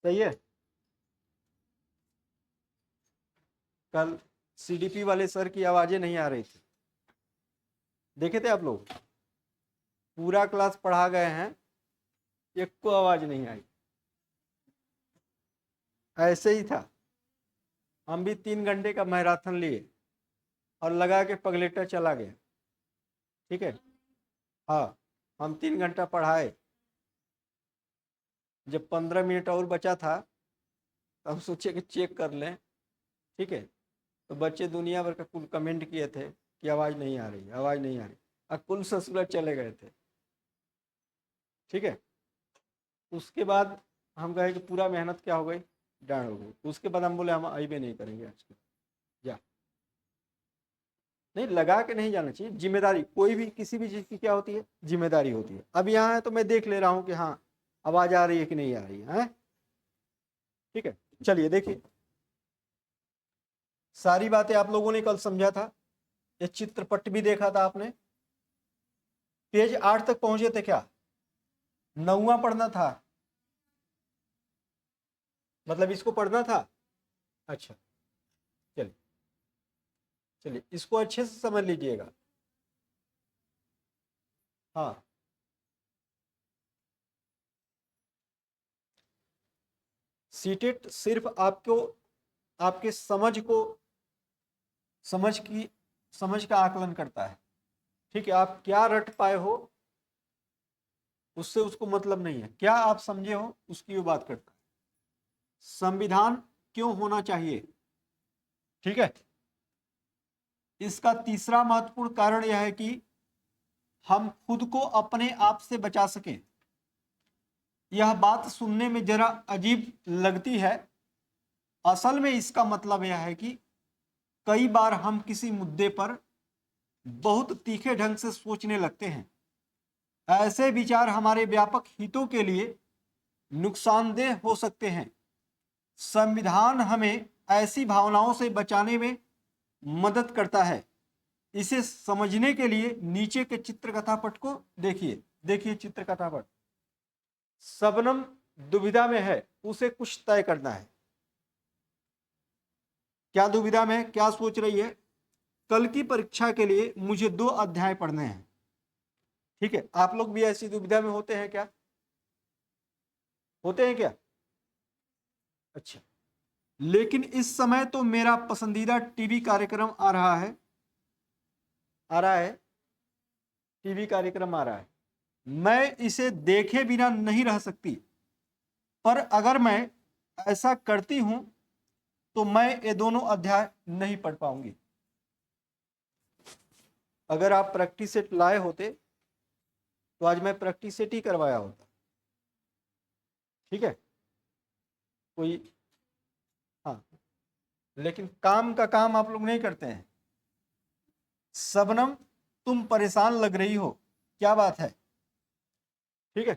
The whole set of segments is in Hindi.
सही है। कल सीडीपी वाले सर की आवाजें नहीं आ रही थी, देखे थे आप लोग? पूरा क्लास पढ़ा गए हैं, एक को आवाज नहीं आई। ऐसे ही था, हम भी 3 घंटे का मैराथन लिए और लगा के पगलेटर चला गया। ठीक है, हाँ, हम 3 घंटा पढ़ाए। जब 15 मिनट और बचा था तब सोचे कि चेक कर लें। ठीक है, तो बच्चे दुनिया भर का कुल कमेंट किए थे कि आवाज़ नहीं आ रही, आवाज़ नहीं आ रही, और कुल ससुराल चले गए थे। ठीक है, उसके बाद हम कहे कि पूरा मेहनत क्या हो गई, डांड हो गई। उसके बाद हम बोले हम आइबे नहीं करेंगे आज के, जा। नहीं, लगा के नहीं जाना चाहिए। जिम्मेदारी कोई भी किसी भी चीज़ की क्या होती है, जिम्मेदारी होती है। अब यहाँ है तो मैं देख ले रहा हूँ कि हाँ आवाज़ आ रही है कि नहीं आ रही है। ठीक है, चलिए देखिए, सारी बातें आप लोगों ने कल समझा था। ये चित्रपट भी देखा था आपने। पेज 8 तक पहुंचे थे क्या? 9वां पढ़ना था, मतलब इसको पढ़ना था। अच्छा, चलिए चलिए, इसको अच्छे से समझ लीजिएगा। हाँ, सीटेट सिर्फ आपको आपके समझ का आकलन करता है। ठीक है, आप क्या रट पाए हो उससे उसको मतलब नहीं है, क्या आप समझे हो उसकी वो बात करता है। संविधान क्यों होना चाहिए? ठीक है, इसका तीसरा महत्वपूर्ण कारण यह है कि हम खुद को अपने आप से बचा सकें। यह बात सुनने में जरा अजीब लगती है, असल में इसका मतलब यह है कि कई बार हम किसी मुद्दे पर बहुत तीखे ढंग से सोचने लगते हैं। ऐसे विचार हमारे व्यापक हितों के लिए नुकसानदेह हो सकते हैं। संविधान हमें ऐसी भावनाओं से बचाने में मदद करता है। इसे समझने के लिए नीचे के चित्रकथा पट को देखिए। देखिए चित्रकथा पट। शबनम दुविधा में है, उसे कुछ तय करना है। क्या दुविधा में है, क्या सोच रही है? कल की परीक्षा के लिए मुझे 2 अध्याय पढ़ने हैं। ठीक है, आप लोग भी ऐसी दुविधा में होते हैं क्या? होते हैं क्या? अच्छा, लेकिन इस समय तो मेरा पसंदीदा टीवी कार्यक्रम आ रहा है। आ रहा है, टीवी कार्यक्रम आ रहा है, मैं इसे देखे बिना नहीं रह सकती। पर अगर मैं ऐसा करती हूं तो मैं ये दोनों अध्याय नहीं पढ़ पाऊंगी। अगर आप प्रैक्टिस सेट लाए होते तो आज मैं प्रैक्टिस सेट ही करवाया होता। ठीक है, कोई, हाँ, लेकिन काम का काम आप लोग नहीं करते हैं। शबनम, तुम परेशान लग रही हो, क्या बात है? ठीक है,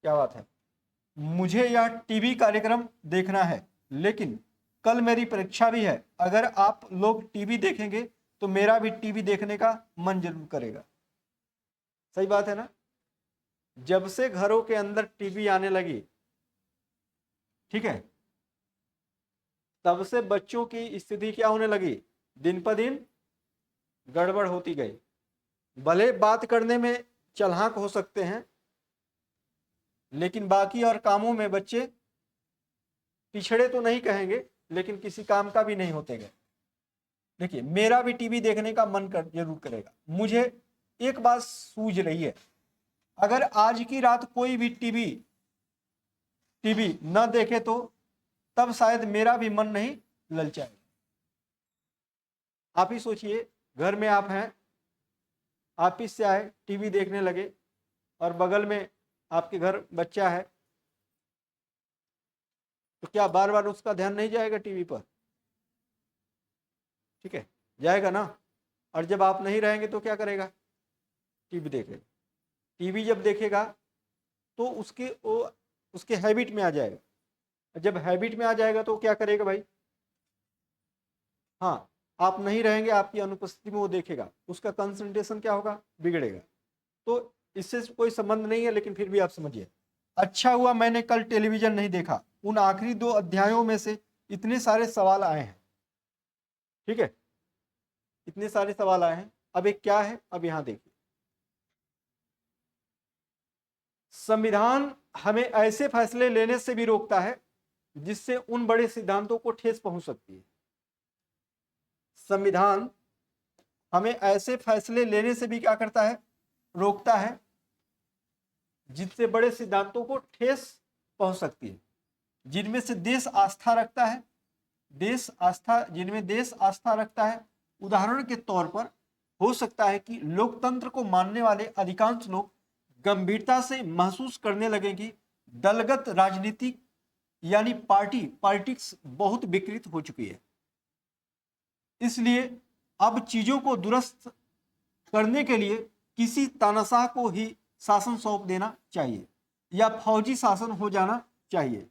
क्या बात है? मुझे यह टीवी कार्यक्रम देखना है, लेकिन कल मेरी परीक्षा भी है। अगर आप लोग टीवी देखेंगे तो मेरा भी टीवी देखने का मन जरूर करेगा। सही बात है ना? जब से घरों के अंदर टीवी आने लगी, ठीक है, तब से बच्चों की स्थिति क्या होने लगी, दिन पर दिन गड़बड़ होती गई। भले बात करने में चालाक हो सकते हैं, लेकिन बाकी और कामों में बच्चे पिछड़े तो नहीं कहेंगे, लेकिन किसी काम का भी नहीं होते गए। देखिए, मेरा भी टीवी देखने का मन जरूर करेगा। मुझे एक बात सूझ रही है, अगर आज की रात कोई भी टीवी न देखे तो तब शायद मेरा भी मन नहीं ललचाएगा। आप ही सोचिए, घर में आप हैं, ऑफिस से आए, टीवी देखने लगे, और बगल में आपके घर बच्चा है, तो क्या बार बार उसका ध्यान नहीं जाएगा टीवी पर? ठीक है, जाएगा ना। और जब आप नहीं रहेंगे तो क्या करेगा? टीवी देखेगा। टीवी जब देखेगा तो उसके हैबिट में आ जाएगा। जब हैबिट में आ जाएगा तो क्या करेगा भाई? हाँ, आप नहीं रहेंगे, आपकी अनुपस्थिति में वो देखेगा, उसका कंसंट्रेशन क्या होगा, बिगड़ेगा। तो इससे कोई संबंध नहीं है, लेकिन फिर भी आप समझिए। अच्छा हुआ मैंने कल टेलीविजन नहीं देखा, उन आखिरी 2 अध्यायों में से इतने सारे सवाल आए हैं। ठीक है, इतने सारे सवाल आए हैं। अब एक क्या है, अब यहां देखिए, संविधान हमें ऐसे फैसले लेने से भी रोकता है जिससे उन बड़े सिद्धांतों को ठेस पहुंच सकती है। संविधान हमें ऐसे फैसले लेने से भी क्या करता है, रोकता है, जिससे बड़े सिद्धांतों को ठेस पहुंच सकती है, जिनमें से देश आस्था रखता है, जिनमें देश आस्था रखता है। उदाहरण के तौर पर हो सकता है कि लोकतंत्र को मानने वाले अधिकांश लोग गंभीरता से महसूस करने लगे कि दलगत राजनीति यानी पॉलिटिक्स बहुत विकृत हो चुकी है। इसलिए अब चीजों को दुरुस्त करने के लिए किसी तानाशाह को ही शासन सौंप देना चाहिए या फौजी शासन हो जाना चाहिए।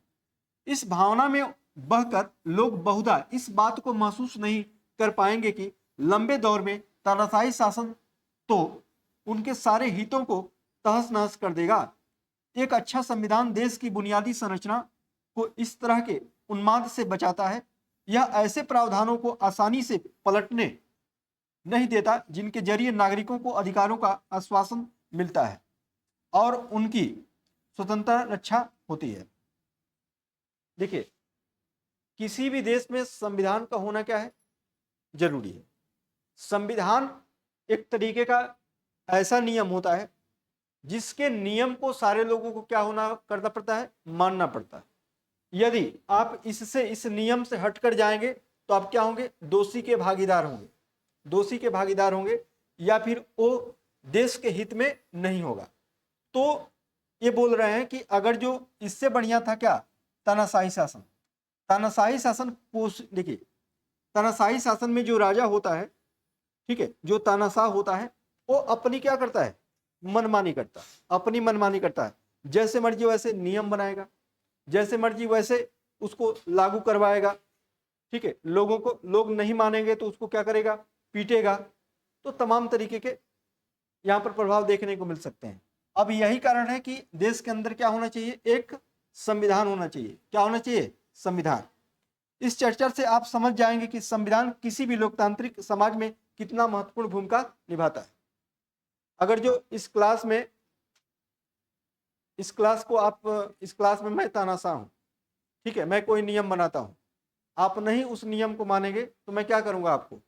इस भावना में बहकर लोग बहुधा इस बात को महसूस नहीं कर पाएंगे कि लंबे दौर में तानाशाही शासन तो उनके सारे हितों को तहस नहस कर देगा। एक अच्छा संविधान देश की बुनियादी संरचना को इस तरह के उन्माद से बचाता है। यह ऐसे प्रावधानों को आसानी से पलटने नहीं देता जिनके जरिए नागरिकों को अधिकारों का आश्वासन मिलता है और उनकी स्वतंत्रता रक्षा होती है। देखिए, किसी भी देश में संविधान का होना क्या है, जरूरी है। संविधान एक तरीके का ऐसा नियम होता है जिसके नियम को सारे लोगों को क्या होना करना पड़ता है, मानना पड़ता है। यदि आप इस नियम से हटकर जाएंगे तो आप क्या होंगे, दोषी के भागीदार होंगे या फिर वो देश के हित में नहीं होगा। तो ये बोल रहे हैं कि अगर जो इससे बढ़िया था क्या, तानाशाही शासन। देखिए, तानाशाही शासन में जो राजा होता है, ठीक है, जो तानाशाह होता है, वो अपनी क्या करता है, अपनी मनमानी करता है। जैसे मर्जी वैसे नियम बनाएगा, जैसे मर्जी वैसे उसको लागू करवाएगा। ठीक है, लोग नहीं मानेंगे तो उसको क्या करेगा, पीटेगा। तो तमाम तरीके के यहाँ पर प्रभाव देखने को मिल सकते हैं। अब यही कारण है कि देश के अंदर क्या होना चाहिए, एक संविधान होना चाहिए। क्या होना चाहिए, संविधान। इस चर्चा से आप समझ जाएंगे कि संविधान किसी भी लोकतांत्रिक समाज में कितना महत्वपूर्ण भूमिका निभाता है। अगर जो इस क्लास में मैं तानाशाह हूं, ठीक है, मैं कोई नियम बनाता हूं, आप नहीं उस नियम को मानेंगे तो मैं क्या करूंगा, आपको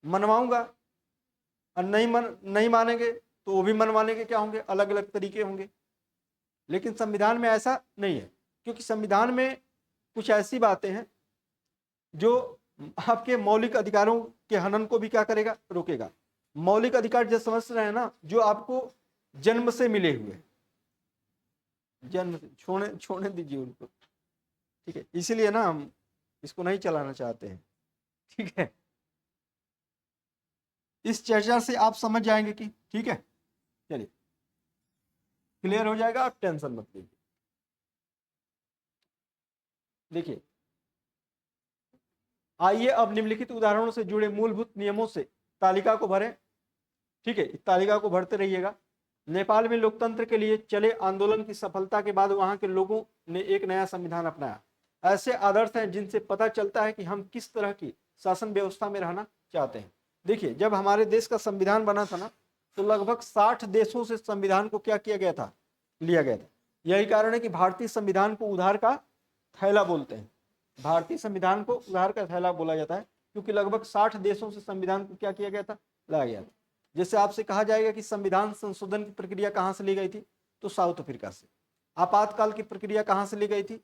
मनवाऊंगा। और नहीं मानेंगे तो वो भी मनवाने के क्या होंगे, अलग अलग तरीके होंगे। लेकिन संविधान में ऐसा नहीं है, क्योंकि संविधान में कुछ ऐसी बातें हैं जो आपके मौलिक अधिकारों के हनन को भी क्या करेगा, रोकेगा। मौलिक अधिकार जो समझ रहे हैं ना, जो आपको जन्म से मिले हुए, जन्म से छोड़ने दीजिए उनको, ठीक है। इसीलिए ना हम इसको नहीं चलाना चाहते हैं, ठीक है। इस चर्चा से आप समझ जाएंगे कि ठीक है, चलिए क्लियर हो जाएगा, आप टेंशन मत लीजिए। देखिए, आइए अब निम्नलिखित उदाहरणों से जुड़े मूलभूत नियमों से तालिका को भरें। ठीक है, इस तालिका को भरते रहिएगा। नेपाल में लोकतंत्र के लिए चले आंदोलन की सफलता के बाद वहां के लोगों ने एक नया संविधान अपनाया। ऐसे आदर्श हैं जिनसे पता चलता है कि हम किस तरह की शासन व्यवस्था में रहना चाहते हैं। देखिए, जब हमारे देश का संविधान बना था ना, तो लगभग 60 देशों से संविधान को क्या किया गया था, लिया गया था। यही कारण है कि भारतीय संविधान को उधार का थैला बोलते हैं। भारतीय संविधान को उधार का थैला बोला जाता है, क्योंकि लगभग 60 देशों से संविधान को क्या किया गया था, लाया गया था। जैसे आपसे कहा जाएगा कि संविधान संशोधन की प्रक्रिया कहां से ली गई थी, तो साउथ अफ्रीका से। आपातकाल की प्रक्रिया कहां से ली गई थी,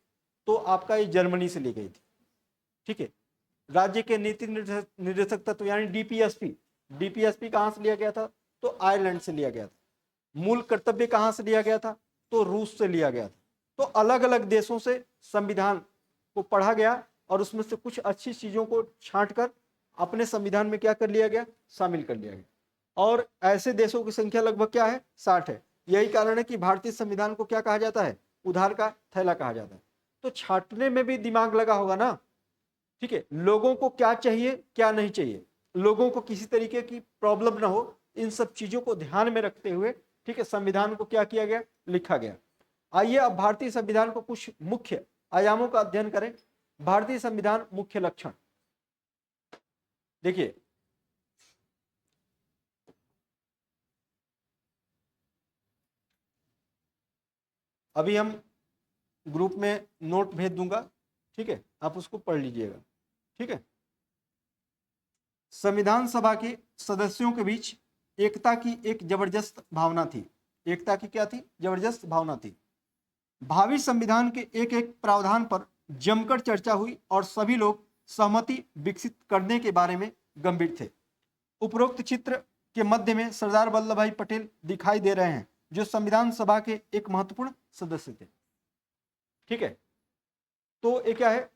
तो आपका ये जर्मनी से ली गई थी। ठीक है, राज्य के नीति निर्देशक तत्व यानी डीपीएसपी कहां से लिया गया था, तो आयरलैंड से लिया गया था। मूल कर्तव्य कहां से लिया गया था, तो रूस से लिया गया था। तो अलग अलग देशों से संविधान को पढ़ा गया और उसमें से कुछ अच्छी चीजों को छांटकर अपने संविधान में क्या कर लिया गया, शामिल कर लिया गया। और ऐसे देशों की संख्या लगभग क्या है, 60 है। यही कारण है कि भारतीय संविधान को क्या कहा जाता है, उधार का थैला कहा जाता है। तो छांटने में भी दिमाग लगा होगा ना, ठीक है। लोगों को क्या चाहिए, क्या नहीं चाहिए, लोगों को किसी तरीके की प्रॉब्लम ना हो, इन सब चीजों को ध्यान में रखते हुए ठीक है, संविधान को क्या किया गया, लिखा गया। आइए अब भारतीय संविधान को कुछ मुख्य आयामों का अध्ययन करें। भारतीय संविधान मुख्य लक्षण देखिए, अभी हम ग्रुप में नोट भेज दूंगा, ठीक है, आप उसको पढ़ लीजिएगा, ठीक है। संविधान सभा के सदस्यों के बीच एकता की एक जबरदस्त भावना थी। एकता की क्या थी, जबरदस्त भावना थी। भावी संविधान के एक एक प्रावधान पर जमकर चर्चा हुई और सभी लोग सहमति विकसित करने के बारे में गंभीर थे। उपरोक्त चित्र के मध्य में सरदार वल्लभ भाई पटेल दिखाई दे रहे हैं, जो संविधान सभा के एक महत्वपूर्ण सदस्य थे, ठीक है। तो ये क्या है,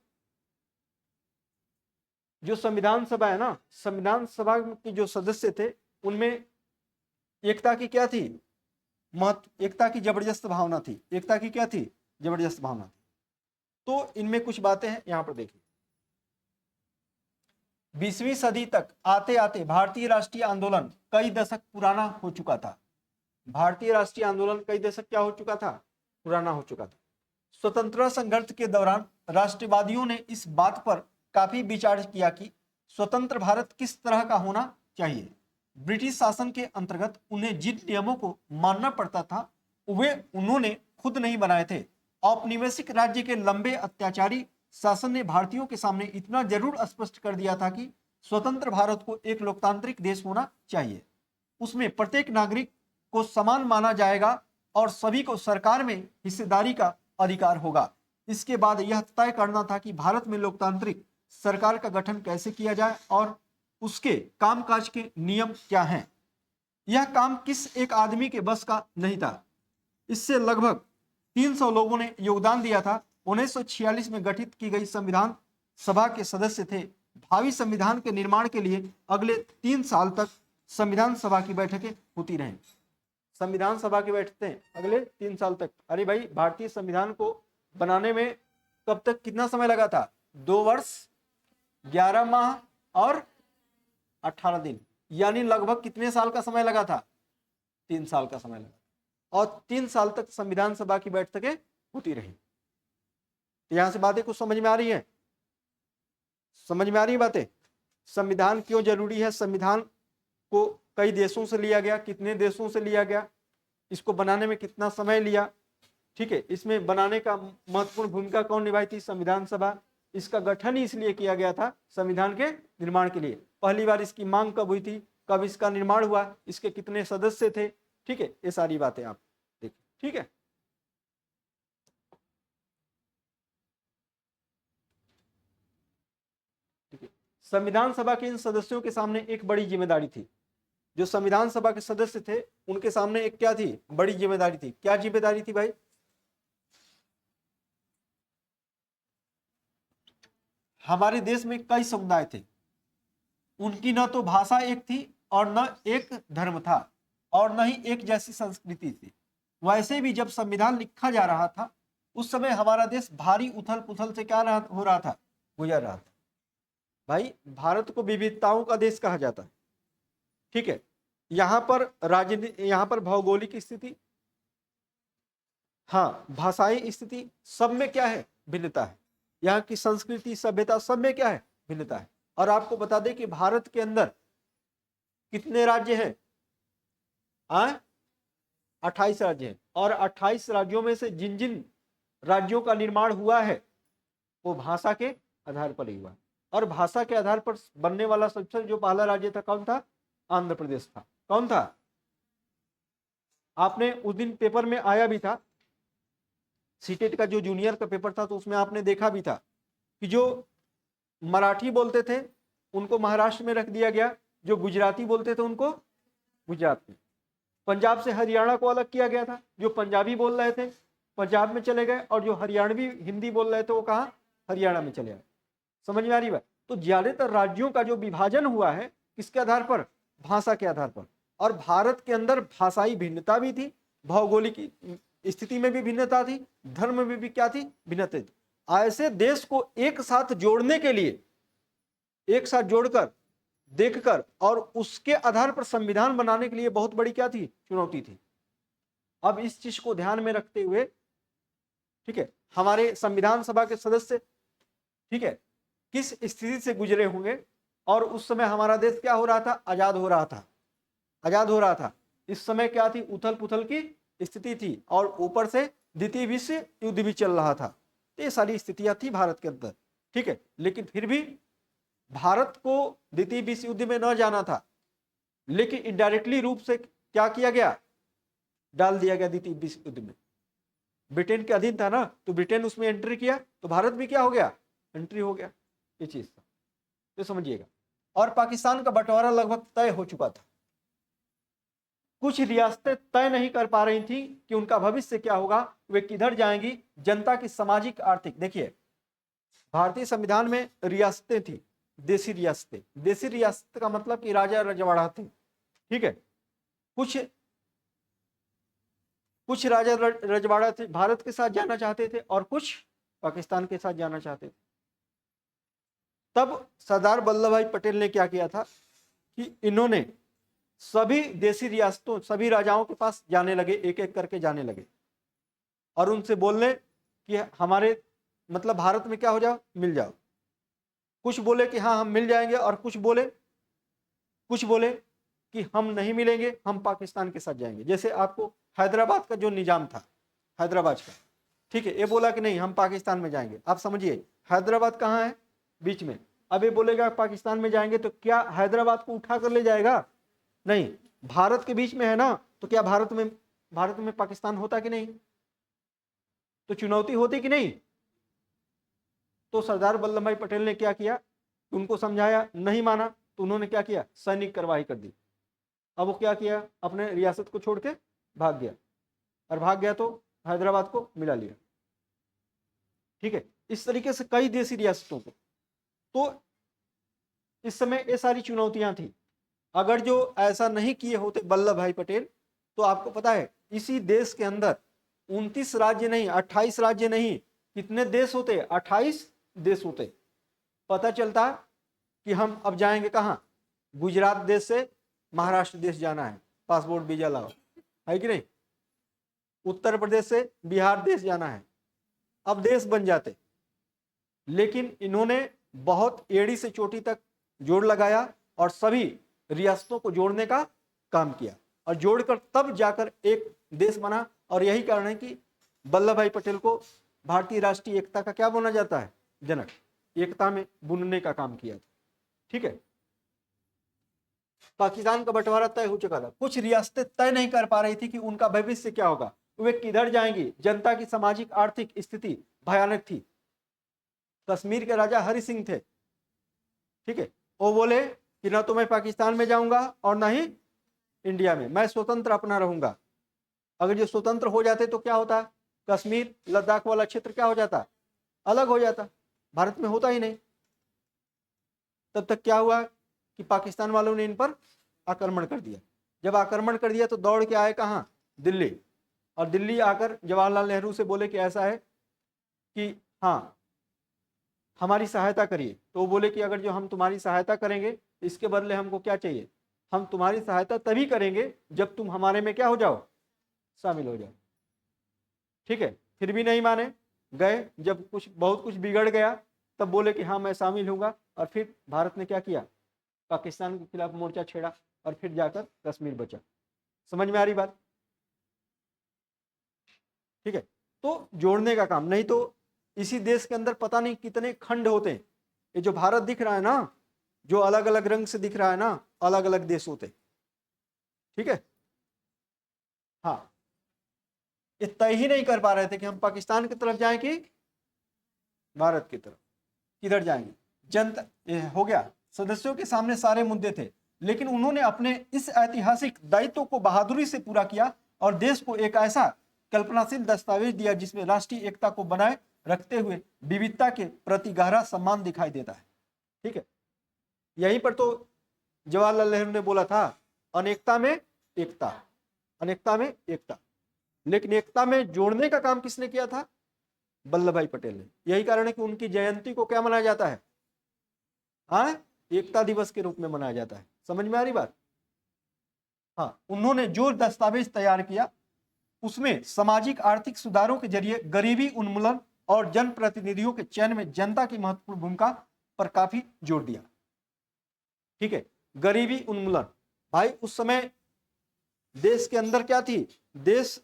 जो संविधान सभा है ना, संविधान सभा के जो सदस्य थे उनमें एकता की क्या थी, एकता की जबरदस्त भावना थी। एकता की क्या थी, जबरदस्त भावना थी। तो इनमें कुछ बातें हैं, यहां पर देखिए। 20वीं सदी तक आते आते भारतीय राष्ट्रीय आंदोलन कई दशक पुराना हो चुका था। भारतीय राष्ट्रीय आंदोलन कई दशक क्या हो चुका था, पुराना हो चुका था। स्वतंत्रता संघर्ष के दौरान राष्ट्रवादियों ने इस बात पर काफी विचार किया कि स्वतंत्र भारत किस तरह का होना चाहिए। ब्रिटिश शासन के अंतर्गत उन्हें जिन नियमों को मानना पड़ता था वे उन्होंने खुद नहीं बनाए थे। औपनिवेशिक राज्य के लंबे अत्याचारी शासन ने भारतीयों के सामने इतना जरूर स्पष्ट कर दिया था कि स्वतंत्र भारत को एक लोकतांत्रिक देश होना चाहिए, उसमें प्रत्येक नागरिक को समान माना जाएगा और सभी को सरकार में हिस्सेदारी का अधिकार होगा। इसके बाद यह तय करना था कि भारत में लोकतांत्रिक सरकार का गठन कैसे किया जाए और उसके कामकाज के नियम क्या हैं। यह काम किस एक आदमी के बस का नहीं था। इससे लगभग 300 लोगों ने योगदान दिया था। 1946 में गठित की गई संविधान सभा के सदस्य थे। भावी संविधान के निर्माण के लिए अगले 3 साल तक संविधान सभा की बैठकें होती रहीं। संविधान सभा की बैठकें अगले 3 साल तक। अरे भाई, भारतीय संविधान को बनाने में कब तक कितना समय लगा था, 2 वर्ष 11 माह और 18 दिन, यानी लगभग कितने साल का समय लगा था, 3 साल का समय लगा, और 3 साल तक संविधान सभा की बैठकें होती रही। यहां से बातें कुछ समझ में आ रही है, समझ में आ रही है बातें। संविधान क्यों जरूरी है, संविधान को कई देशों से लिया गया, कितने देशों से लिया गया, इसको बनाने में कितना समय लिया, ठीक है। इसमें बनाने का महत्वपूर्ण भूमिका कौन निभाई थी, संविधान सभा। इसका गठन ही इसलिए किया गया था संविधान के निर्माण के लिए। पहली बार इसकी मांग कब हुई थी, कब इसका निर्माण हुआ, इसके कितने सदस्य थे, ठीक है, ये सारी बातें आप देखिए, ठीक है। ठीक है, संविधान सभा के इन सदस्यों के सामने एक बड़ी जिम्मेदारी थी। जो संविधान सभा के सदस्य थे उनके सामने एक क्या थी, बड़ी जिम्मेदारी थी। क्या जिम्मेदारी थी भाई, हमारे देश में कई समुदाय थे, उनकी न तो भाषा एक थी और न एक धर्म था और न ही एक जैसी संस्कृति थी। वैसे भी जब संविधान लिखा जा रहा था उस समय हमारा देश भारी उथल पुथल से क्या हो रहा था, गुजर रहा था। भाई, भारत को विविधताओं का देश कहा जाता है, ठीक है। यहाँ पर राजनीति, यहाँ पर भौगोलिक स्थिति, हाँ, भाषाई स्थिति, सब में क्या है, भिन्नता है। यहाँ की संस्कृति, सभ्यता, सब में क्या है, भिन्नता है। और आपको बता दें कि भारत के अंदर कितने राज्य हैं, 28 राज्य हैं, और 28 राज्यों में से जिन जिन राज्यों का निर्माण हुआ है वो भाषा के आधार पर ही हुआ। और भाषा के आधार पर बनने वाला सबसे जो पहला राज्य था कौन था, आंध्र प्रदेश था। कौन था, आपने उस दिन पेपर में आया भी था, सीटेट का जो जूनियर का पेपर था, तो उसमें आपने देखा भी था कि जो मराठी बोलते थे उनको महाराष्ट्र में रख दिया गया, जो गुजराती बोलते थे उनको गुजरात में। पंजाब से हरियाणा को अलग किया गया था, जो पंजाबी बोल रहे थे पंजाब में चले गए और जो हरियाणवी हिंदी बोल रहे थे वो कहाँ, हरियाणा में चले गए। समझ में आ रही बात। तो ज्यादातर राज्यों का जो विभाजन हुआ है किसके आधार पर, भाषा के आधार पर। और भारत के अंदर भाषाई भिन्नता भी थी, भौगोलिक स्थिति में भी भिन्नता थी, धर्म में भी क्या थी, भिन्नता थी। ऐसे देश को एक साथ जोड़ने के लिए, एक साथ जोड़कर देखकर और उसके आधार पर संविधान बनाने के लिए बहुत बड़ी क्या थी, चुनौती थी। अब इस चीज को ध्यान में रखते हुए, ठीक है, हमारे संविधान सभा के सदस्य, ठीक है, किस स्थिति से गुजरे होंगे, और उस समय हमारा देश क्या हो रहा था, आजाद हो रहा था, आजाद हो रहा था। इस समय क्या थी, उथल पुथल की स्थिति थी, और ऊपर से द्वितीय विश्व युद्ध भी चल रहा था। तो ये सारी स्थितियां थी भारत के अंदर, ठीक है। लेकिन फिर भी भारत को द्वितीय विश्व युद्ध में न जाना था, लेकिन इनडायरेक्टली रूप से क्या किया गया, डाल दिया गया द्वितीय विश्व युद्ध में। ब्रिटेन के अधीन था ना, तो ब्रिटेन उसमें एंट्री किया, तो भारत भी क्या हो गया, एंट्री हो गया। ये चीज था, तो समझिएगा। और पाकिस्तान का बंटवारा लगभग तय हो चुका था। कुछ रियासतें तय नहीं कर पा रही थी कि उनका भविष्य क्या होगा, वे किधर जाएंगी। जनता की सामाजिक आर्थिक, देखिए भारतीय संविधान में रियासतें थी, देसी रियासतें। देसी रियासत का मतलब कि राजा रजवाड़ा थे, ठीक है। कुछ राजा रजवाड़ा थे, भारत के साथ जाना चाहते थे, और कुछ पाकिस्तान के साथ जाना चाहते थे। तब सरदार वल्लभ भाई पटेल ने क्या किया था कि इन्होंने सभी देसी रियासतों, सभी राजाओं के पास जाने लगे, एक एक करके जाने लगे, और उनसे बोलने कि हमारे मतलब भारत में क्या हो जाओ, मिल जाओ। कुछ बोले कि हाँ हम मिल जाएंगे, और कुछ बोले कि हम नहीं मिलेंगे, हम पाकिस्तान के साथ जाएंगे। जैसे आपको हैदराबाद का जो निजाम था, हैदराबाद का, ठीक है, ये बोला कि नहीं हम पाकिस्तान में जाएंगे। आप समझिए हैदराबाद कहाँ है, बीच में। अब ये बोलेगा पाकिस्तान में जाएंगे, तो क्या हैदराबाद को उठा कर ले जाएगा, नहीं, भारत के बीच में है ना, तो क्या भारत में पाकिस्तान होता कि नहीं, तो चुनौती होती कि नहीं। तो सरदार वल्लभ भाई पटेल ने क्या किया, उनको समझाया, नहीं माना, तो उन्होंने क्या किया, सैनिक कार्रवाई कर दी। अब वो क्या किया, अपने रियासत को छोड़ के भाग गया, और भाग गया तो हैदराबाद को मिला लिया, ठीक है। इस तरीके से कई देसी रियासतों को, तो इस समय ये सारी चुनौतियां थी। अगर जो ऐसा नहीं किए होते वल्लभ भाई पटेल, तो आपको पता है इसी देश के अंदर 29 राज्य नहीं, 28 राज्य नहीं, कितने देश होते, 28 देश होते। पता चलता कि हम अब जाएंगे कहाँ, गुजरात देश से महाराष्ट्र देश जाना है, पासपोर्ट वीजा लाओ, है कि नहीं। उत्तर प्रदेश से बिहार देश जाना है, अब देश बन जाते। लेकिन इन्होंने बहुत एड़ी से चोटी तक जोड़ लगाया, और सभी रियासतों को जोड़ने का काम किया, और जोड़कर तब जाकर एक देश बना। और यही कारण है कि वल्लभ भाई पटेल को भारतीय राष्ट्रीय एकता का क्या बोला जाता है, जनक, एकता में बुनने का काम किया था, ठीक है। पाकिस्तान का बंटवारा तय हो चुका था, कुछ रियासतें तय नहीं कर पा रही थी कि उनका भविष्य क्या होगा, वे किधर जाएंगी। जनता की सामाजिक आर्थिक स्थिति भयानक थी। कश्मीर के राजा हरि सिंह थे, ठीक है, वो बोले कि ना तो मैं पाकिस्तान में जाऊंगा और ना ही इंडिया में, मैं स्वतंत्र अपना रहूंगा। अगर जो स्वतंत्र हो जाते तो क्या होता, कश्मीर लद्दाख वाला क्षेत्र क्या हो जाता, अलग हो जाता, भारत में होता ही नहीं। तब तक क्या हुआ कि पाकिस्तान वालों ने इन पर आक्रमण कर दिया। जब आक्रमण कर दिया तो दौड़ के आए कहाँ, दिल्ली, और दिल्ली आकर जवाहरलाल नेहरू से बोले कि ऐसा है कि हाँ हमारी सहायता करिए। तो वो बोले कि अगर जो हम तुम्हारी सहायता करेंगे, इसके बदले हमको क्या चाहिए, हम तुम्हारी सहायता तभी करेंगे जब तुम हमारे में क्या हो जाओ, शामिल हो जाओ, ठीक है। फिर भी नहीं माने, गए, जब बहुत कुछ बिगड़ गया तब बोले कि हाँ मैं शामिल होऊंगा। और फिर भारत ने क्या किया, पाकिस्तान के खिलाफ मोर्चा छेड़ा, और फिर जाकर कश्मीर बचा। समझ में आ रही बात, ठीक है। तो जोड़ने का काम, नहीं तो इसी देश के अंदर पता नहीं कितने खंड होते हैं। ये जो भारत दिख रहा है ना, जो अलग अलग रंग से दिख रहा है ना, अलग अलग देश होते, ठीक है। हाँ, ये तय ही नहीं कर पा रहे थे कि हम पाकिस्तान की तरफ जाएं कि भारत की तरफ, किधर जाएंगे। जनता, ये हो गया, सदस्यों के सामने सारे मुद्दे थे, लेकिन उन्होंने अपने इस ऐतिहासिक दायित्व को बहादुरी से पूरा किया, और देश को एक ऐसा कल्पनाशील दस्तावेज दिया जिसमें राष्ट्रीय एकता को बनाए रखते हुए विविधता के प्रति गहरा सम्मान दिखाई देता है, ठीक है। यहीं पर तो जवाहरलाल नेहरू ने बोला था, अनेकता में एकता, अनेकता में एकता। लेकिन एकता में जोड़ने का काम किसने किया था, वल्लभ भाई पटेल ने। यही कारण है कि उनकी जयंती को क्या मनाया जाता है, हाँ, एकता दिवस के रूप में मनाया जाता है। समझ में आ रही बात। हाँ, उन्होंने जो दस्तावेज तैयार किया, उसमें सामाजिक आर्थिक सुधारों के जरिए गरीबी उन्मूलन और जनप्रतिनिधियों के चयन में जनता की महत्वपूर्ण भूमिका पर काफी जोर दिया। ठीक है, गरीबी उन्मूलन। भाई उस समय देश के अंदर क्या थी, देश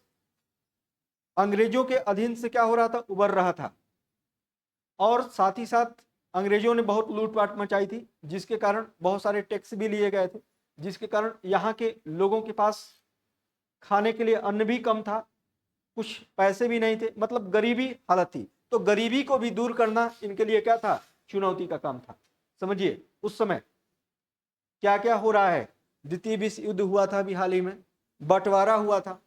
अंग्रेजों के अधीन से क्या हो रहा था, उबर रहा था, और साथ ही साथ अंग्रेजों ने बहुत लूटपाट मचाई थी, जिसके कारण बहुत सारे टैक्स भी लिए गए थे, जिसके कारण यहाँ के लोगों के पास खाने के लिए अन्न भी कम था, कुछ पैसे भी नहीं थे, मतलब गरीबी हालत थी। तो गरीबी को भी दूर करना इनके लिए क्या था, चुनौती का काम था। समझिए उस समय क्या क्या हो रहा है, द्वितीय विश्व युद्ध हुआ था अभी हाल ही में, बंटवारा हुआ था।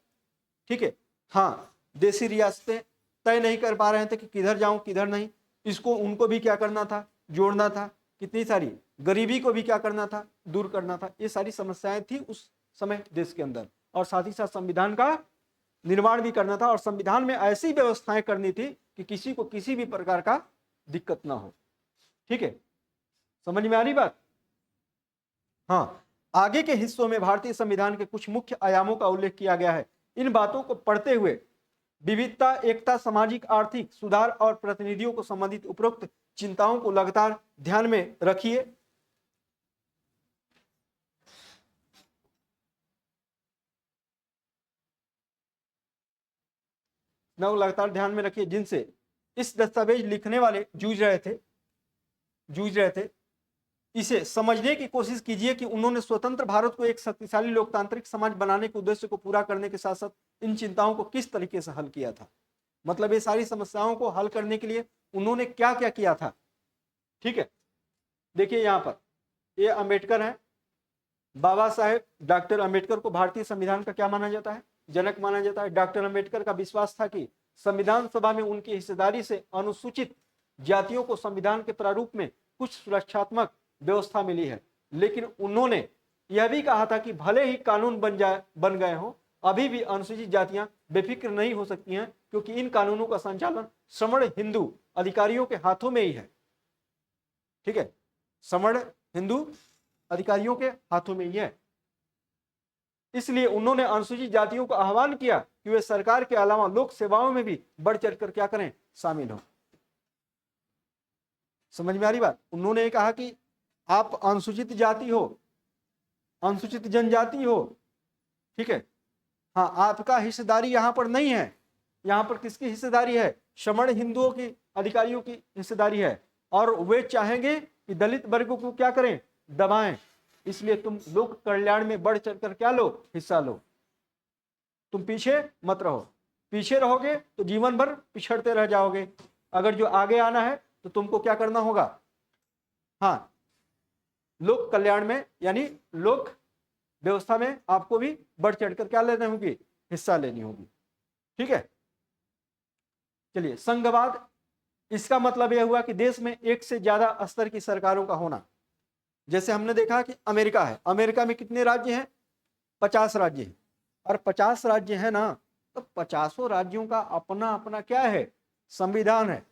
ठीक है, हाँ, देशी रियासतें तय नहीं कर पा रहे थे कि किधर जाऊं किधर नहीं, इसको उनको भी क्या करना था, जोड़ना था। कितनी सारी गरीबी को भी क्या करना था, दूर करना था। ये सारी समस्याएं थी उस समय देश के अंदर, और साथ ही साथ संविधान का निर्माण भी करना था, और संविधान में ऐसी व्यवस्थाएं करनी थी कि किसी को किसी भी प्रकार का दिक्कत ना हो। ठीक है, समझ में आ रही बात। हाँ, आगे के हिस्सों में भारतीय संविधान के कुछ मुख्य आयामों का उल्लेख किया गया है। इन बातों को पढ़ते हुए विविधता, एकता, सामाजिक आर्थिक सुधार और प्रतिनिधियों को संबंधित उपरोक्त चिंताओं को लगातार ध्यान में रखिए। लगातार ध्यान में रखिए, जिनसे इस दस्तावेज लिखने वाले जूझ रहे थे। इसे समझने की कोशिश कीजिए कि उन्होंने स्वतंत्र भारत को एक शक्तिशाली लोकतांत्रिक समाज बनाने के उद्देश्य को पूरा करने के साथ साथ इन चिंताओं को किस तरीके से हल किया था। मतलब ये सारी समस्याओं को हल करने के लिए उन्होंने क्या क्या किया था। ठीक है, देखिए यहाँ पर ये अंबेडकर है, बाबा साहेब डॉक्टर अंबेडकर को भारतीय संविधान का क्या माना जाता है, जनक माना जाता है। डॉक्टर अंबेडकर का विश्वास था कि संविधान सभा में उनकी हिस्सेदारी से अनुसूचित जातियों को संविधान के प्रारूप में कुछ सुरक्षात्मक व्यवस्था मिली है, लेकिन उन्होंने यह भी कहा था कि भले ही कानून बन गए हो, अभी भी अनुसूचित जातियां बेफिक्र नहीं हो सकती हैं, क्योंकि इन कानूनों का संचालन श्रमण हिंदू अधिकारियों के हाथों में ही है। ठीक है, श्रमण हिंदू अधिकारियों के हाथों में ही है। इसलिए उन्होंने अनुसूचित जातियों को आह्वान किया कि वे सरकार के अलावा लोक सेवाओं में भी बढ़ चढ़कर क्या करें, शामिल हो। समझ में आ रही बात। उन्होंने कहा कि आप अनुसूचित जाति हो, अनुसूचित जनजाति हो, ठीक है, हाँ, आपका हिस्सेदारी यहां पर नहीं है। यहां पर किसकी हिस्सेदारी है, श्रमण हिंदुओं की अधिकारियों की हिस्सेदारी है, और वे चाहेंगे कि दलित वर्गों को क्या करें, दबाएं। इसलिए तुम लोक कल्याण में बढ़ चढ़कर क्या लो, हिस्सा लो। तुम पीछे मत रहो, पीछे रहोगे तो जीवन भर पिछड़ते रह जाओगे। अगर जो आगे आना है तो तुमको क्या करना होगा, हाँ, लोक कल्याण में यानी लोक व्यवस्था में आपको भी बढ़ चढ़कर क्या लेनी होगी, हिस्सा लेनी होगी। ठीक है, चलिए, संघवाद, इसका मतलब यह हुआ कि देश में एक से ज्यादा स्तर की सरकारों का होना। जैसे हमने देखा कि अमेरिका है, अमेरिका में कितने राज्य हैं, 50 राज्य हैं, और 50 राज्य है ना, तो 50 राज्यों का अपना अपना क्या है, संविधान है।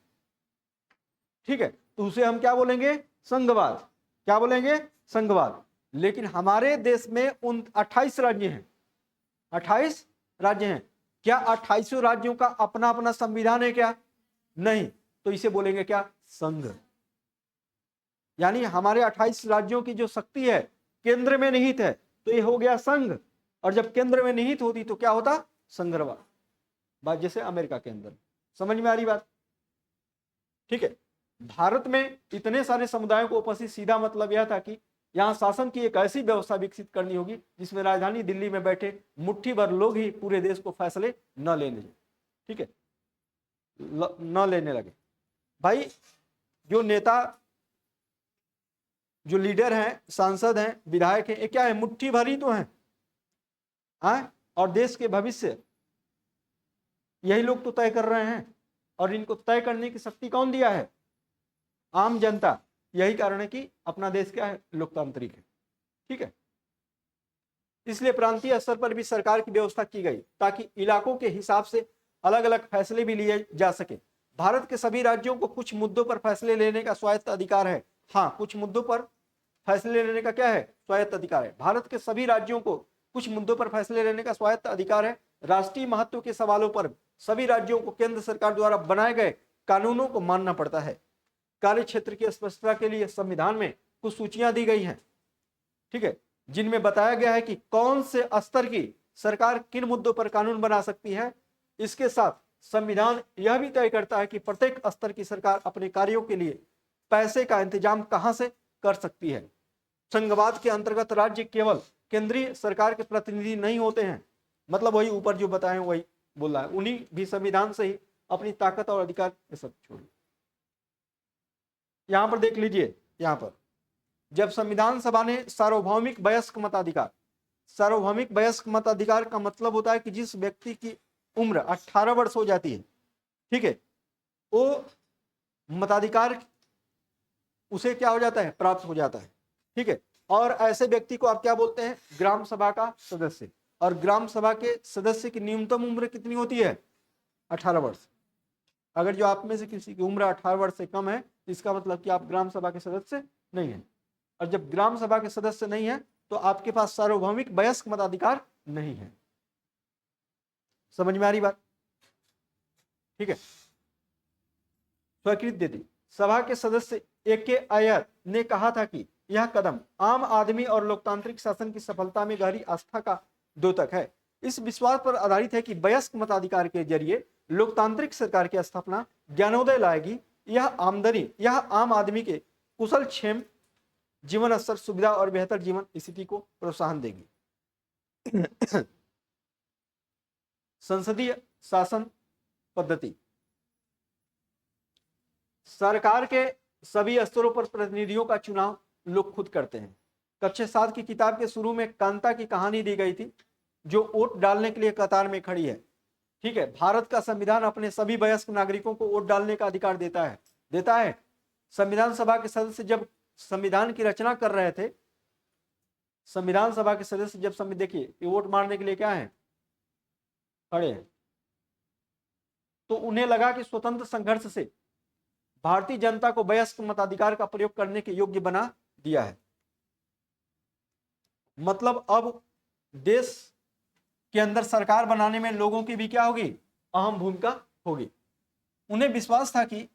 ठीक है, तो उसे हम क्या बोलेंगे, संघवाद। क्या बोलेंगे, संघवाद। लेकिन हमारे देश में 28 राज्य हैं, 28 राज्य हैं। क्या 28 राज्यों का अपना अपना संविधान है क्या, नहीं, तो इसे बोलेंगे क्या, संघ। यानी हमारे 28 राज्यों की जो शक्ति है केंद्र में निहित है, तो ये हो गया संघ। और जब केंद्र में निहित होती तो क्या होता, संघवाद, बात जैसे अमेरिका के अंदर। समझ में आ रही बात। ठीक है, भारत में इतने सारे समुदायों को उपस्थित, सीधा मतलब यह था कि यहाँ शासन की एक ऐसी व्यवस्था विकसित करनी होगी जिसमें राजधानी दिल्ली में बैठे मुट्ठी भर लोग ही पूरे देश को फैसले न लेने, ठीक है, न लेने लगे। भाई जो नेता, जो लीडर हैं, सांसद हैं, विधायक हैं, ये क्या है, मुट्ठी भर ही तो हैं, और देश के भविष्य यही लोग तो तय कर रहे हैं। और इनको तय करने की शक्ति कौन दिया है, आम जनता। यही कारण है कि अपना देश क्या है, लोकतांत्रिक है। ठीक है, इसलिए प्रांतीय स्तर पर भी सरकार की व्यवस्था की गई ताकि इलाकों के हिसाब से अलग अलग फैसले भी लिए जा सके। भारत के सभी राज्यों को कुछ मुद्दों पर फैसले लेने का स्वायत्त अधिकार है। हाँ, कुछ मुद्दों पर फैसले लेने का क्या है, स्वायत्त अधिकार है। भारत के सभी राज्यों को कुछ मुद्दों पर फैसले लेने का स्वायत्त अधिकार है, राष्ट्रीय महत्व के सवालों पर सभी राज्यों को केंद्र सरकार द्वारा बनाए गए कानूनों को मानना पड़ता है। कार्य क्षेत्र की स्पष्टता के लिए संविधान में कुछ सूचियां दी गई हैं, ठीक है, जिनमें बताया गया है कि कौन से स्तर की सरकार किन मुद्दों पर कानून बना सकती है। इसके साथ संविधान यह भी तय करता है कि प्रत्येक स्तर की सरकार अपने कार्यों के लिए पैसे का इंतजाम कहां से कर सकती है। संघवाद के अंतर्गत राज्य केवल केंद्रीय सरकार के प्रतिनिधि नहीं होते हैं, मतलब वही ऊपर जो बताए वही बोल रहा है, उन्हीं भी संविधान से ही अपनी ताकत और अधिकार ये सब छोड़िए। यहां पर देख लीजिए, यहां पर जब संविधान सभा ने सार्वभौमिक वयस्क मताधिकार, सार्वभौमिक वयस्क मताधिकार का मतलब होता है कि जिस व्यक्ति की उम्र 18 वर्ष हो जाती है, ठीक है, वो मताधिकार उसे क्या हो जाता है, प्राप्त हो जाता है, ठीक है। और ऐसे व्यक्ति को आप क्या बोलते हैं, ग्राम सभा का सदस्य। और ग्राम सभा के सदस्य की न्यूनतम उम्र कितनी होती है, 18 वर्ष। अगर जो आप में से किसी की उम्र 18 वर्ष से कम है, इसका मतलब कि आप ग्राम सभा के सदस्य नहीं है। और जब ग्राम सभा के सदस्य नहीं है तो आपके पास सार्वभौमिक वयस्क मताधिकार नहीं है। समझ में आ रही बात, ठीक है। स्वीकृति दे दी। सभा के सदस्य A.K. अय्यर ने कहा था कि यह कदम आम आदमी और लोकतांत्रिक शासन की सफलता में गहरी आस्था का द्योतक है। इस विश्वास पर आधारित है कि वयस्क मताधिकार के जरिए लोकतांत्रिक सरकार की स्थापना ज्ञानोदय लाएगी। यह आम आदमी के कुशल क्षेम, जीवन स्तर, सुविधा और बेहतर जीवन स्थिति को प्रोत्साहन देगी। संसदीय शासन पद्धति। सरकार के सभी स्तरों पर प्रतिनिधियों का चुनाव लोग खुद करते हैं। कक्षा 7 की किताब के शुरू में कांता की कहानी दी गई थी, जो वोट डालने के लिए कतार में खड़ी है, ठीक है। भारत का संविधान अपने सभी वयस्क नागरिकों को वोट डालने का अधिकार देता है। संविधान सभा के सदस्य जब संविधान की रचना कर रहे थे, संविधान सभा के सदस्य जब देखिए वोट मारने के लिए क्या है, खड़े हैं, तो उन्हें लगा कि स्वतंत्र संघर्ष से भारतीय जनता को वयस्क मताधिकार का प्रयोग करने के योग्य बना दिया है। मतलब अब देश के अंदर सरकार बनाने में लोगों की भी क्या होगी, अहम भूमिका होगी। उन्हें विश्वास था कि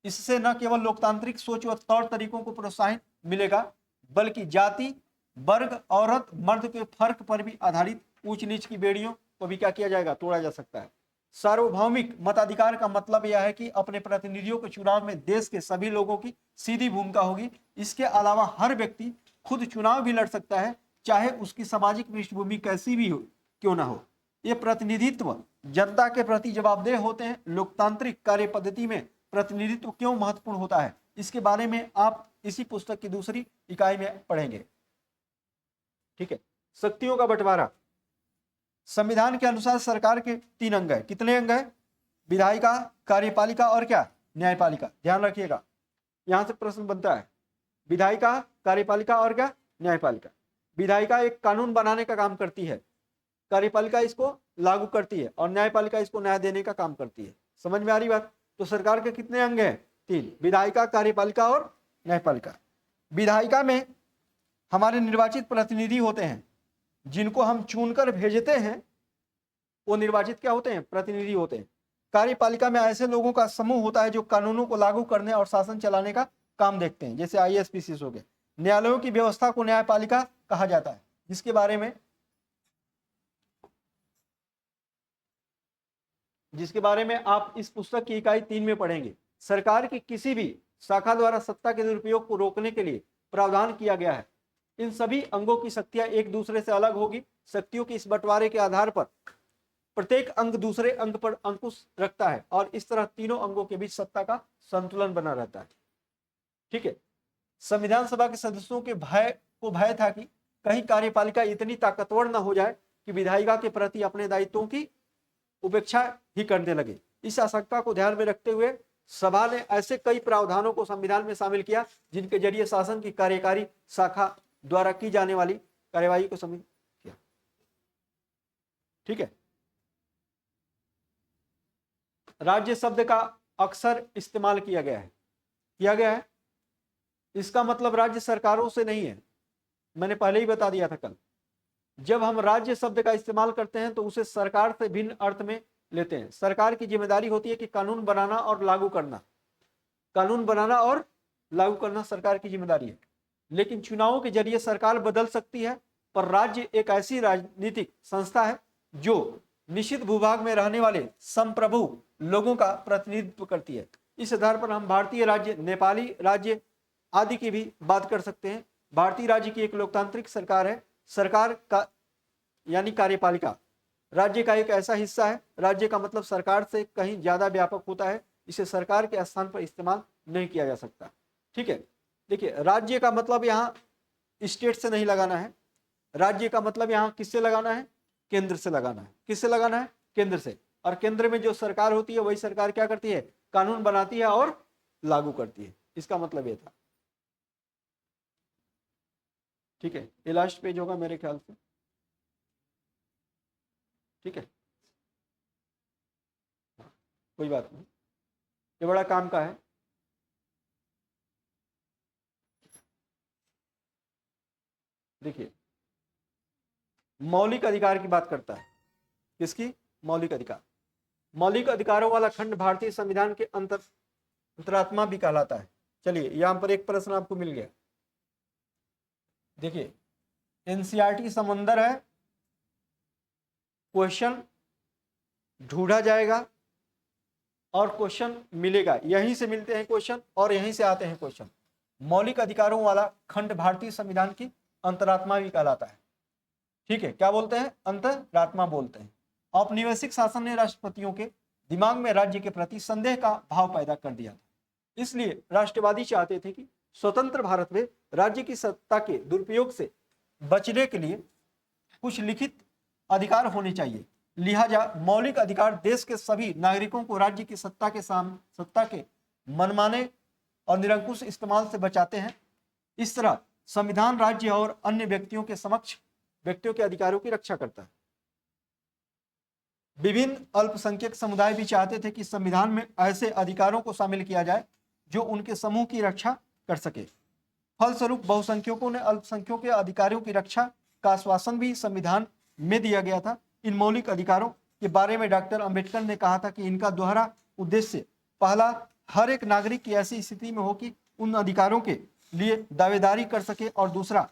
इससे न केवल लोकतांत्रिक सोच व तौर तरीकों को प्रोत्साहन मिलेगा, बल्कि जाति, वर्ग, औरत, मर्द के फर्क पर भी आधारित ऊंच नीच की बेड़ियों को भी क्या किया जाएगा, तोड़ा जा सकता है। सार्वभौमिक मताधिकार का मतलब यह है कि अपने प्रतिनिधियों के चुनाव में देश के सभी लोगों की सीधी भूमिका होगी। इसके अलावा हर व्यक्ति खुद चुनाव भी लड़ सकता है, चाहे उसकी सामाजिक पृष्ठभूमि कैसी भी हो क्यों ना हो। ये प्रतिनिधित्व जनता के प्रति जवाबदेह होते हैं। लोकतांत्रिक कार्य पद्धति में प्रतिनिधित्व क्यों महत्वपूर्ण होता है, इसके बारे में आप इसी पुस्तक की दूसरी इकाई में पढ़ेंगे, ठीक है। शक्तियों का बंटवारा। संविधान के अनुसार सरकार के 3 अंग है। कितने अंग है, विधायिका, कार्यपालिका और क्या, न्यायपालिका। ध्यान रखिएगा, यहां से प्रश्न बनता है, विधायिका, कार्यपालिका और क्या, न्यायपालिका। विधायिका एक कानून बनाने का काम करती है, कार्यपालिका इसको लागू करती है और न्यायपालिका इसको न्याय देने का काम करती है। समझ में आ रही बात। तो सरकार के कितने अंग हैं, 3, विधायिका, कार्यपालिका और न्यायपालिका। विधायिका में हमारे निर्वाचित प्रतिनिधि होते हैं, जिनको हम चुनकर भेजते हैं, वो निर्वाचित क्या होते हैं, प्रतिनिधि होते हैं। कार्यपालिका में ऐसे लोगों का समूह होता है जो कानूनों को लागू करने और शासन चलाने का काम देखते हैं, जैसे IAS PCS हो गए। न्यायालयों की व्यवस्था को न्यायपालिका कहा जाता है, जिसके बारे में आप इस पुस्तक की इकाई 3 में पढ़ेंगे। सरकार की किसी भी शाखा द्वारा सत्ता के दुरुपयोग को रोकने के लिए प्रावधान किया गया है। इन सभी अंगों की शक्तियां एक दूसरे से अलग होगी। शक्तियों के इस बंटवारे के आधार पर प्रत्येक अंग दूसरे अंग पर अंकुश रखता है और इस तरह तीनों अंगों के बीच सत्ता का संतुलन बना रहता है, ठीक है। संविधान सभा के सदस्यों के भय था कि कहीं कार्यपालिका इतनी ताकतवर न हो जाए कि विधायिका के प्रति अपने दायित्वों की उपेक्षा ही करने लगे। इस आशंका को ध्यान में रखते हुए सभा ने ऐसे कई प्रावधानों को संविधान में शामिल किया जिनके जरिए शासन की कार्यकारी शाखा द्वारा की जाने वाली कार्यवाही को शामिल किया, ठीक है। राज्य शब्द का अक्सर इस्तेमाल किया गया है। इसका मतलब राज्य सरकारों से नहीं है, मैंने पहले ही बता दिया था कल। जब हम राज्य शब्द का इस्तेमाल करते हैं तो उसे सरकार से भिन्न अर्थ में लेते हैं। सरकार की जिम्मेदारी होती है कि कानून बनाना और लागू करना, कानून बनाना और लागू करना सरकार की जिम्मेदारी है। लेकिन चुनावों के जरिए सरकार बदल सकती है, पर राज्य एक ऐसी राजनीतिक संस्था है जो निश्चित भूभाग में रहने वाले संप्रभु लोगों का प्रतिनिधित्व करती है। इस आधार पर हम भारतीय राज्य, नेपाली राज्य आदि की भी बात कर सकते हैं। भारतीय राज्य की एक लोकतांत्रिक सरकार है। सरकार का यानी कार्यपालिका राज्य का एक ऐसा हिस्सा है। राज्य का मतलब सरकार से कहीं ज्यादा व्यापक होता है, इसे सरकार के स्थान पर इस्तेमाल नहीं किया जा सकता। ठीक है, देखिए राज्य का मतलब यहाँ स्टेट से नहीं लगाना है, राज्य का मतलब यहाँ किससे लगाना है? केंद्र से लगाना है। किससे लगाना है? केंद्र से। और केंद्र में जो सरकार होती है वही सरकार क्या करती है? कानून बनाती है और लागू करती है। इसका मतलब ये था। ठीक है, ये लास्ट पेज होगा मेरे ख्याल से। ठीक है, कोई बात नहीं, ये बड़ा काम का है। देखिए मौलिक अधिकार की बात करता है। किसकी? मौलिक अधिकार। मौलिक अधिकारों वाला खंड भारतीय संविधान के अंतरात्मा भी कहलाता है। चलिए यहां पर एक प्रश्न आपको मिल गया। देखिए एनसीईआरटी समंदर है, क्वेश्चन ढूंढा जाएगा और क्वेश्चन मिलेगा। यहीं से मिलते हैं क्वेश्चन और यहीं से आते हैं क्वेश्चन। मौलिक अधिकारों वाला खंड भारतीय संविधान की अंतरात्मा भी कहलाता है। ठीक है, क्या बोलते हैं? अंतरात्मा बोलते हैं। औपनिवेशिक शासन ने राष्ट्रपतियों के दिमाग में राज्य के प्रति संदेह का भाव पैदा कर दिया था। इसलिए राष्ट्रवादी चाहते थे कि स्वतंत्र भारत में राज्य की सत्ता के दुरुपयोग से बचने के लिए कुछ लिखित अधिकार होने चाहिए। लिहाजा मौलिक अधिकार देश के सभी नागरिकों को राज्य की सत्ता के मनमाने और निरंकुश इस्तेमाल से बचाते हैं। इस तरह संविधान राज्य और अन्य व्यक्तियों के अधिकारों की रक्षा करता है। विभिन्न अल्पसंख्यक समुदाय भी चाहते थे कि संविधान में ऐसे अधिकारों को शामिल किया जाए जो उनके समूह की रक्षा कर सके। फलस्वरूप बहुसंख्यकों ने अल्पसंख्यकों के अधिकारों की रक्षा का आश्वासन भी संविधान में दिया गया था। इन मौलिक अधिकारों के बारे में डॉक्टर अंबेडकर ने कहा था कि इनका दोहरा उद्देश्य, पहला, हर एक नागरिक की ऐसी स्थिति में हो कि उन अधिकारों के लिए दावेदारी कर सके, और दूसरा,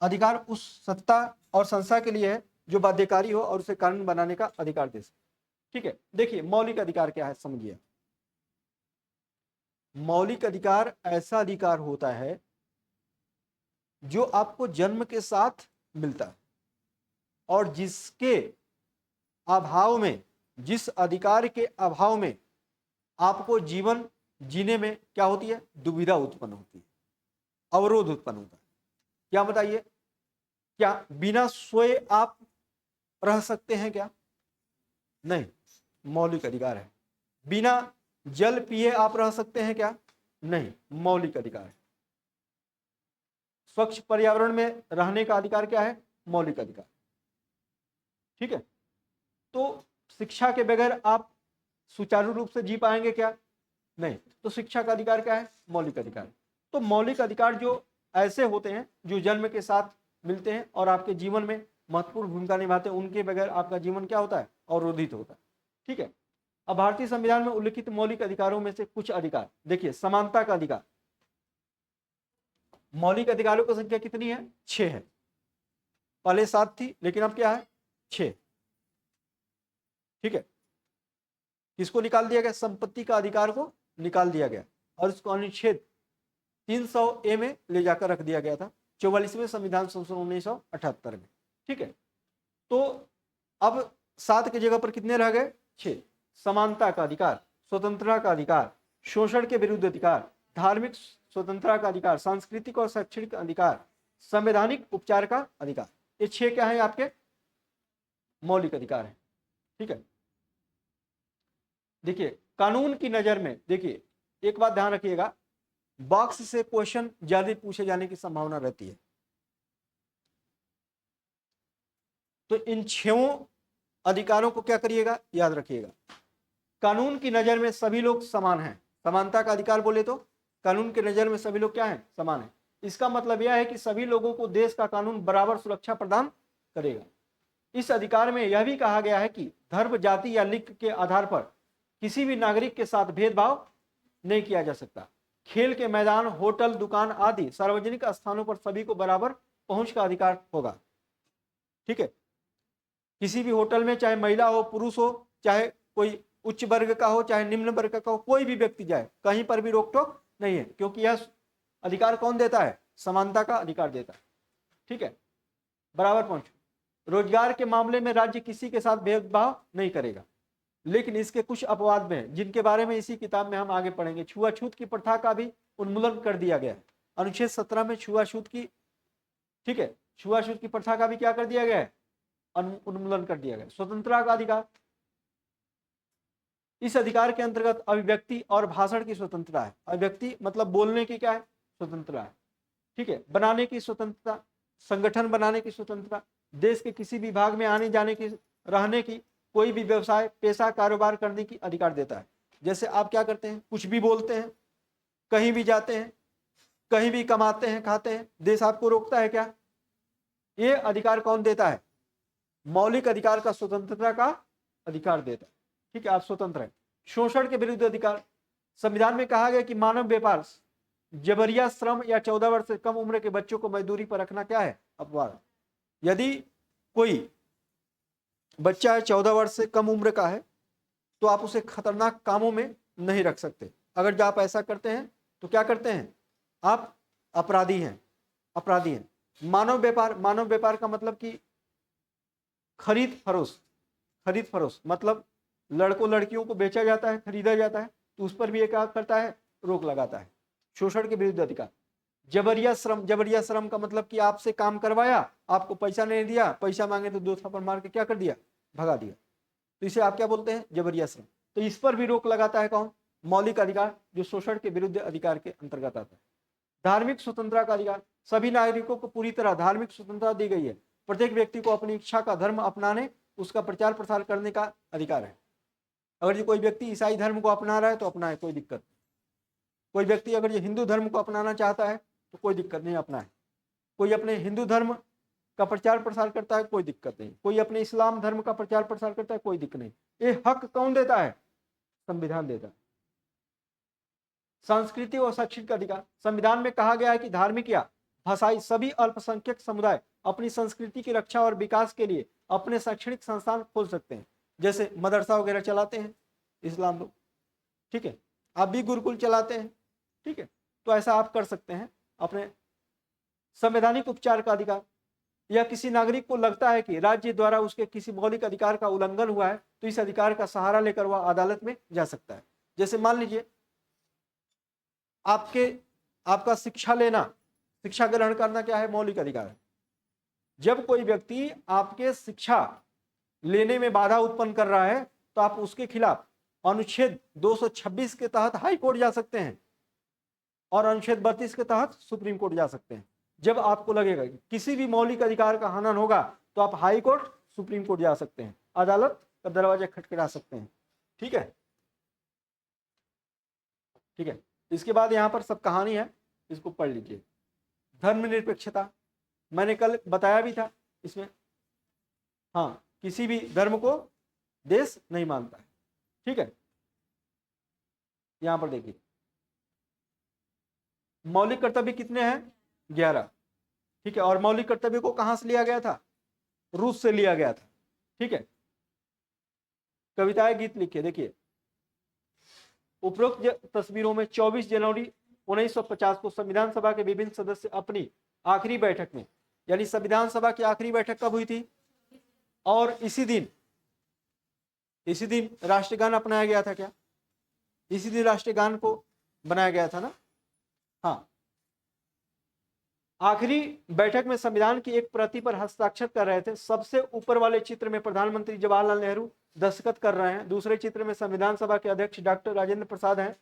अधिकार उस सत्ता और संस्था के लिए है जो बाध्यकारी हो और उसे कानून बनाने का अधिकार दे सके। ठीक है, देखिए मौलिक अधिकार क्या है समझिए। मौलिक अधिकार ऐसा अधिकार होता है जो आपको जन्म के साथ मिलता है और जिसके अभाव में, जिस अधिकार के अभाव में आपको जीवन जीने में क्या होती है? दुविधा उत्पन्न होती है, अवरोध उत्पन्न होता है। क्या बताइए, क्या बिना सोए आप रह सकते हैं क्या? नहीं, मौलिक अधिकार है। बिना जल पिए आप रह सकते हैं क्या? नहीं, मौलिक अधिकार है। स्वच्छ पर्यावरण में रहने का अधिकार क्या है? मौलिक अधिकार। ठीक है, तो शिक्षा के बगैर आप सुचारू रूप से जी पाएंगे क्या? नहीं, तो शिक्षा का अधिकार क्या है? मौलिक अधिकार। तो मौलिक अधिकार जो ऐसे होते हैं जो जन्म के साथ मिलते हैं और आपके जीवन में महत्वपूर्ण भूमिका निभाते हैं, उनके बगैर आपका जीवन क्या होता है? अवरोधित होता है। ठीक है, अब भारतीय संविधान में उल्लिखित मौलिक अधिकारों में से कुछ अधिकार देखिए। समानता का अधिकार। मौलिक अधिकारों की संख्या कितनी है? 6 है। पहले 7 थी लेकिन अब क्या है? 6। ठीक है, किसको निकाल दिया गया? संपत्ति का अधिकार को निकाल दिया गया और इसको अनुच्छेद 300A में ले जाकर रख दिया गया था 44वें संविधान संशोधन 1978 में। ठीक है, तो अब 7 की जगह पर कितने रह गए? 6। समानता का अधिकार, स्वतंत्रता का अधिकार, शोषण के विरुद्ध अधिकार, धार्मिक स्वतंत्रता का अधिकार, सांस्कृतिक और शैक्षणिक अधिकार, संवैधानिक उपचार का अधिकार। ये 6 क्या है? आपके मौलिक अधिकार है। ठीक है, देखिए कानून की नजर में, देखिए एक बात ध्यान रखिएगा, बॉक्स से क्वेश्चन ज्यादा पूछे जाने की संभावना रहती है। तो इन 6 अधिकारों को क्या करिएगा? याद रखिएगा। कानून की नजर में सभी लोग समान हैं। समानता का अधिकार बोले तो कानून की नजर में सभी लोग क्या हैं? समान हैं। इसका मतलब यह है कि सभी लोगों को देश का कानून बराबर सुरक्षा प्रदान करेगा। इस अधिकार में यह भी कहा गया है कि धर्म, जाति या लिंग के आधार पर किसी भी नागरिक के साथ भेदभाव नहीं किया जा सकता। खेल के मैदान, होटल, दुकान आदि सार्वजनिक स्थानों पर सभी को बराबर पहुंच का अधिकार होगा। ठीक है, किसी भी होटल में चाहे महिला हो, पुरुष हो, चाहे कोई उच्च वर्ग का हो, चाहे निम्न वर्ग का हो, कोई भी व्यक्ति जाए, कहीं पर भी रोक टोक नहीं है, क्योंकि यह अधिकार कौन देता है? समानता का अधिकार देता है। ठीक है, बराबर पहुंच। रोजगार के मामले में राज्य किसी के साथ भेदभाव नहीं करेगा, लेकिन इसके कुछ अपवाद में हैं, जिनके बारे में इसी किताब में हम आगे पढ़ेंगे। छुआछूत की प्रथा का भी उन्मूलन कर दिया गया है। अनुच्छेद 17 में छुआछूत की, ठीक है, छुआछूत की प्रथा का भी क्या कर दिया गया है? उन्मूलन कर दिया गया। स्वतंत्रता का अधिकार, इस अधिकार के अंतर्गत अभिव्यक्ति और भाषण की स्वतंत्रता है। अभिव्यक्ति मतलब बोलने की क्या है? स्वतंत्रता है। ठीक है, बनाने की स्वतंत्रता, संगठन बनाने की स्वतंत्रता, देश के किसी भी भाग में आने जाने की, रहने की, कोई भी व्यवसाय, पेशा, कारोबार करने की अधिकार देता है। जैसे आप क्या करते हैं? कुछ भी बोलते हैं, कहीं भी जाते हैं, कहीं भी कमाते हैं, खाते हैं, देश आपको रोकता है क्या? ये अधिकार कौन देता है? मौलिक अधिकार का, स्वतंत्रता का अधिकार देता है। ठीक है, आप स्वतंत्र हैं। शोषण के विरुद्ध अधिकार, संविधान में कहा गया कि मानव व्यापार, जबरिया श्रम या 14 वर्ष से कम उम्र के बच्चों को मजदूरी पर रखना क्या है? अपराध। यदि कोई बच्चा है 14 वर्ष से कम उम्र का है, तो आप उसे खतरनाक कामों में नहीं रख सकते। अगर जो आप ऐसा करते हैं तो क्या करते हैं? आप अपराधी हैं, अपराधी हैं। मानव व्यापार, मानव व्यापार का मतलब कि खरीद फरोश, खरीद फरोश मतलब लड़कों लड़कियों को बेचा जाता है, खरीदा जाता है, तो उस पर भी एक क्या करता है? रोक लगाता है। शोषण के विरुद्ध अधिकार, जबरिया श्रम, जबरिया श्रम का मतलब कि आपसे काम करवाया, आपको पैसा नहीं दिया, पैसा मांगे तो 2 थप्पड़ मार के क्या कर दिया? भगा दिया, तो इसे आप क्या बोलते हैं? जबरिया श्रम। तो इस पर भी रोक लगाता है कौन? मौलिक अधिकार, जो शोषण के विरुद्ध अधिकार के अंतर्गत आता है। धार्मिक स्वतंत्रता का अधिकार, सभी नागरिकों को पूरी तरह धार्मिक स्वतंत्रता दी गई है। प्रत्येक व्यक्ति को अपनी इच्छा का धर्म अपनाने, उसका प्रचार प्रसार करने का अधिकार है। अगर जो कोई व्यक्ति ईसाई धर्म को अपना रहा है तो अपनाए, कोई दिक्कत नहीं। कोई व्यक्ति अगर ये हिंदू धर्म को अपनाना चाहता है तो कोई दिक्कत नहीं, अपनाए। कोई अपने हिंदू धर्म का प्रचार प्रसार करता है, कोई दिक्कत नहीं। कोई अपने इस्लाम धर्म का प्रचार प्रसार करता है, कोई दिक्कत नहीं। ये हक कौन देता है? संविधान देता है। संस्कृति और शैक्षिक अधिकार, संविधान में कहा गया है कि धार्मिक या भाषाई सभी अल्पसंख्यक समुदाय अपनी संस्कृति की रक्षा और विकास के लिए अपने शैक्षणिक संस्थान खोल सकते हैं। जैसे मदरसा वगैरह चलाते हैं इस्लाम लोग, ठीक है, आप भी गुरुकुल चलाते हैं, ठीक है, तो ऐसा आप कर सकते हैं। अपने संवैधानिक उपचार का अधिकार, या किसी नागरिक को लगता है कि राज्य द्वारा उसके किसी मौलिक अधिकार का उल्लंघन हुआ है, तो इस अधिकार का सहारा लेकर वह अदालत में जा सकता है। जैसे मान लीजिए आपका शिक्षा लेना, शिक्षा ग्रहण करना क्या है? मौलिक अधिकार है। जब कोई व्यक्ति आपके शिक्षा लेने में बाधा उत्पन्न कर रहा है, तो आप उसके खिलाफ अनुच्छेद 226 के तहत हाई कोर्ट जा सकते हैं और अनुच्छेद 32 के तहत सुप्रीम कोर्ट जा सकते हैं। जब आपको लगेगा कि किसी भी मौलिक अधिकार का हनन होगा, तो आप हाई कोर्ट, सुप्रीम कोर्ट जा सकते हैं, अदालत का दरवाजा खटखटा सकते हैं। ठीक है, ठीक है। इसके बाद यहाँ पर सब कहानी है, इसको पढ़ लीजिए। धर्मनिरपेक्षता, मैंने कल बताया भी था इसमें, हाँ, किसी भी धर्म को देश नहीं मानता है। ठीक है, यहां पर देखिए मौलिक कर्तव्य कितने हैं? 11। ठीक है, और मौलिक कर्तव्य को कहां से लिया गया था? रूस से लिया गया था। ठीक है, कविताएं, गीत लिखिए। देखिए उपरोक्त तस्वीरों में 24 जनवरी 1950 को संविधान सभा के विभिन्न सदस्य अपनी आखिरी बैठक में, यानी संविधान सभा की आखिरी बैठक कब हुई थी? और इसी दिन राष्ट्रगान अपनाया गया था क्या? इसी दिन राष्ट्रगान को बनाया गया था ना? हाँ, आखिरी बैठक में संविधान की एक प्रति पर हस्ताक्षर कर रहे थे। सबसे ऊपर वाले चित्र में प्रधानमंत्री जवाहरलाल नेहरू दस्तखत कर रहे हैं। दूसरे चित्र में संविधान सभा के अध्यक्ष डॉक्टर राजेंद्र प्रसाद हैं।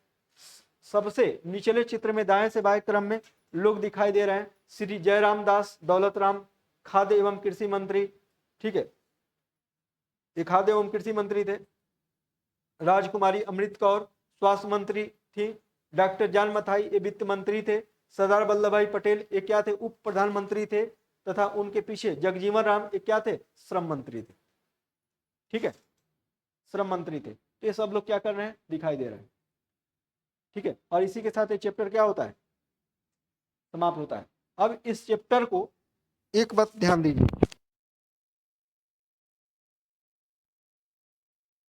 सबसे निचले चित्र में दाएं से बाएं क्रम में लोग दिखाई दे रहे हैं। श्री जयराम दास, दौलत राम, खाद्य एवं कृषि मंत्री, ठीक है, ये खाद्य एवं कृषि मंत्री थे। राजकुमारी अमृत कौर स्वास्थ्य मंत्री थी। डॉक्टर जान मथाई ये वित्त मंत्री थे। सरदार वल्लभ भाई पटेल ये क्या थे? उप प्रधानमंत्री थे। तथा उनके पीछे जगजीवन राम एक क्या थे, श्रम मंत्री थे। ठीक है, श्रम मंत्री थे। तो ये सब लोग क्या कर रहे हैं, दिखाई दे रहे हैं। ठीक है, और इसी के साथ ये चैप्टर क्या होता है, समाप्त होता है। अब इस चैप्टर को एक बात ध्यान दीजिए,